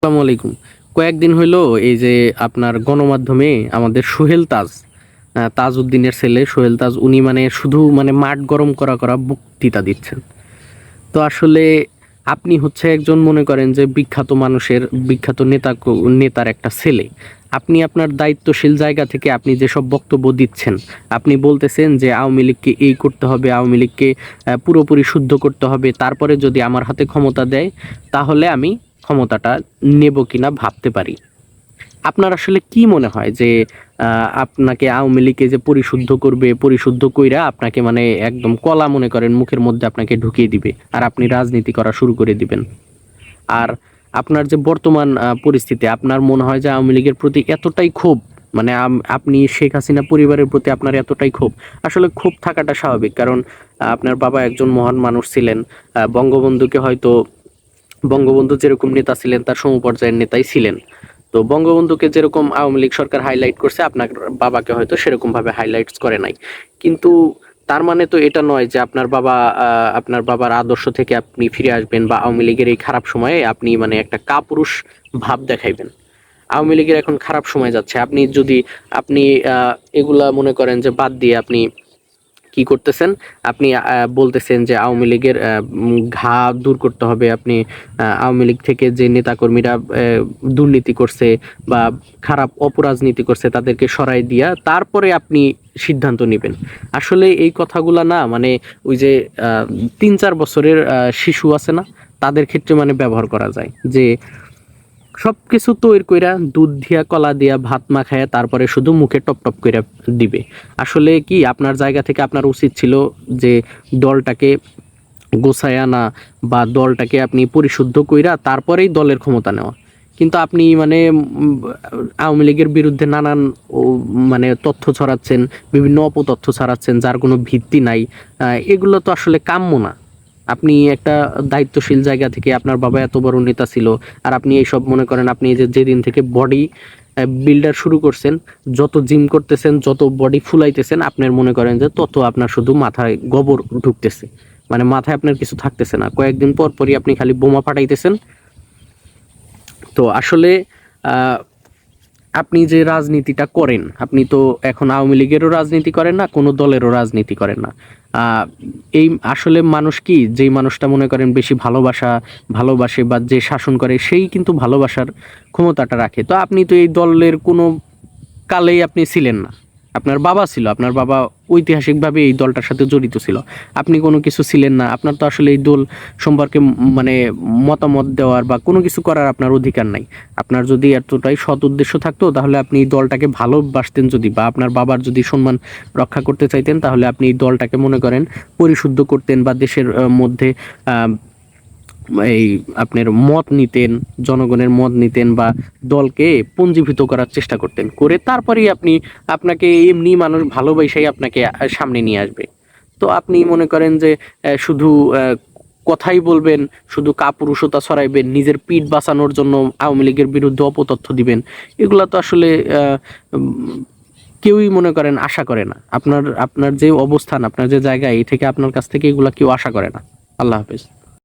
আসসালামু আলাইকুম। কয়েকদিন হইলো এই যে আপনার গণমাধ্যমে আমাদের সোহেল তাজ, তাজউদ্দিনের ছেলে সোহেল তাজ, উনি মানে শুধু মানে মাঠ গরম করা করা বক্তৃতা দিচ্ছেন। তো আসলে আপনি হচ্ছে একজন মনে করেন যে বিখ্যাত মানুষের বিখ্যাত নেতার একটা ছেলে। আপনি আপনার দায়িত্বশীল জায়গা থেকে আপনি যেসব বক্তব্য দিচ্ছেন, আপনি বলতেছেন যে আওয়ামী লীগকে এই করতে হবে, আওয়ামী লীগকে পুরোপুরি শুদ্ধ করতে হবে, তারপরে যদি আমার হাতে ক্ষমতা দেয় তাহলে আমি ক্ষমতাটা নেব কিনা ভাবতে পারি। আপনার আসলে কি মনে হয় যে আপনাকে আওয়ামী লীগে যে পরিশুদ্ধ করবে, পরিশুদ্ধ কইরা আপনাকে মানে একদম কলা মনে করেন মুখের মধ্যে আপনাকে ঢুকিয়ে দিবে আর আপনি রাজনীতি করা শুরু করে দিবেন? আর আপনার যে বর্তমান পরিস্থিতি, আপনার মনে হয় যে আওয়ামী লীগের প্রতি এতটাই ক্ষোভ, মানে আপনি শেখ হাসিনা পরিবারের প্রতি আপনার এতটাই ক্ষোভ? আসলে ক্ষোভ থাকাটা স্বাভাবিক, কারণ আপনার বাবা একজন মহান মানুষ ছিলেন। বঙ্গবন্ধুকে হয়তো, বঙ্গবন্ধু যেরকম নেতা ছিলেন তার সমপর্যায়ের নেতাই ছিলেন। তো বঙ্গবন্ধুকে যেরকম আওয়ামী লীগ সরকার হাইলাইট করছে, আপনার বাবাকে হয়তো সেরকম ভাবে হাইলাইটস করে নাই। কিন্তু তার মানে তো এটা নয় যে আপনার বাবা, আপনার বাবার আদর্শ থেকে আপনি ফিরে আসবেন বা আওয়ামী লীগের এই খারাপ সময়ে আপনি মানে একটা কাপুরুষ ভাব দেখাইবেন। আওয়ামী লীগের এখন খারাপ সময় যাচ্ছে, আপনি যদি আপনি এগুলা মনে করেন যে বাদ দিয়ে আপনি কি করতেছেন? আপনি বলতেছেন যে আওয়ামী লীগের ঘা দূর করতে হবে। আপনি আওয়ামী লীগ থেকে যে নেতাকর্মীরা দুর্নীতি করছে বা খারাপ অপরাজনীতি করছে তাদেরকে সরাই দিয়া তারপরে আপনি সিদ্ধান্ত নেবেন। আসলে এই কথাগুলা না মানে ওই যে ৩-৪ বছরের শিশু আছে না, তাদের ক্ষেত্রে মানে ব্যবহার করা যায় যে সবকিছু তৈরি কইরা দুধ দিয়া কলা দিয়া ভাত মাখায়া তারপরে শুধু মুখে টপ টপ কইরা দিবে। আসলে কি আপনার জায়গা থেকে আপনার উচিত ছিল যে দলটাকে গোছায় আনা বা দলটাকে আপনি পরিশুদ্ধ কইরা তারপরেই দলের ক্ষমতা নেওয়া। কিন্তু আপনি মানে আওয়ামী লীগের বিরুদ্ধে নানান মানে তথ্য ছড়াচ্ছেন, বিভিন্ন অপতথ্য ছড়াচ্ছেন যার কোনো ভিত্তি নাই। এগুলো তো আসলে কাম্য না। আপনি একটা দায়িত্বশীল জায়গা থেকে, আপনার বাবা এত বড় নেতা ছিল আর আপনি এইসব মনে করেন, আপনি এই যে যেদিন থেকে বডি বিল্ডার শুরু করছেন, যত জিম করতেছেন, যত বডি ফুলাইতেছেন, আপনার মনে করেন যে তত আপনার শুধু মাথায় গোবর ঢুকতেছে, মানে মাথায় আপনার কিছু থাকতেছে না। কয়েকদিন পর পরই আপনি খালি বোমা ফাটাইতেছেন। তো আসলে আহ, আপনি যে রাজনীতিটা করেন, আপনি তো এখন আওয়ামী লীগেরও রাজনীতি করেন না, কোনো দলেরও রাজনীতি করেন না। আহ, এই আসলে মানুষ কি, যেই মানুষটা মনে করেন বেশি ভালোবাসে বা যে শাসন করে সেই কিন্তু ভালোবাসার ক্ষমতাটা রাখে। তো আপনি তো এই দলের কোনো কালেই আপনি ছিলেন না। আপনার বাবা ছিল, আপনার বাবা ঐতিহাসিকভাবে এই দলটার সাথে জড়িত ছিল। আপনি কোনো কিছু ছিলেন না, আপনার তো আসলে এই দল সম্পর্কে মানে মতামত দেওয়ার বা কোনো কিছু করার আপনার অধিকার নাই। আপনার যদি এতটাই সৎ উদ্দেশ্য থাকতো তাহলে আপনি এই দলটাকে ভালোবাসতেন, যদি বা আপনার বাবার যদি সম্মান রক্ষা করতে চাইতেন তাহলে আপনি এই দলটাকে মনে করেন পরিশুদ্ধ করতেন বা দেশের মধ্যে আহ, এই আপনার মত নিতেন, জনগণের মত নিতেন বা দলকে পুঞ্জীভূত করার চেষ্টা করতেন, করে তারপরেই আপনি, আপনাকে এমনি মানুষ ভালোবাসাই আপনাকে সামনে নিয়ে আসবে। তো আপনি মনে করেন যে শুধু কথাই বলবেন, শুধু কাপুরুষতা ছড়াইবেন, নিজের পিঠ বাঁচানোর জন্য আওয়ামী লীগের বিরুদ্ধে অপতথ্য দিবেন। এগুলা তো আসলে উম, কেউই মনে করেন আশা করে না। আপনার আপনার যে অবস্থান, আপনার যে জায়গা, এই থেকে আপনার কাছ থেকে এগুলা কেউ আশা করে না। আল্লাহ হাফেজ।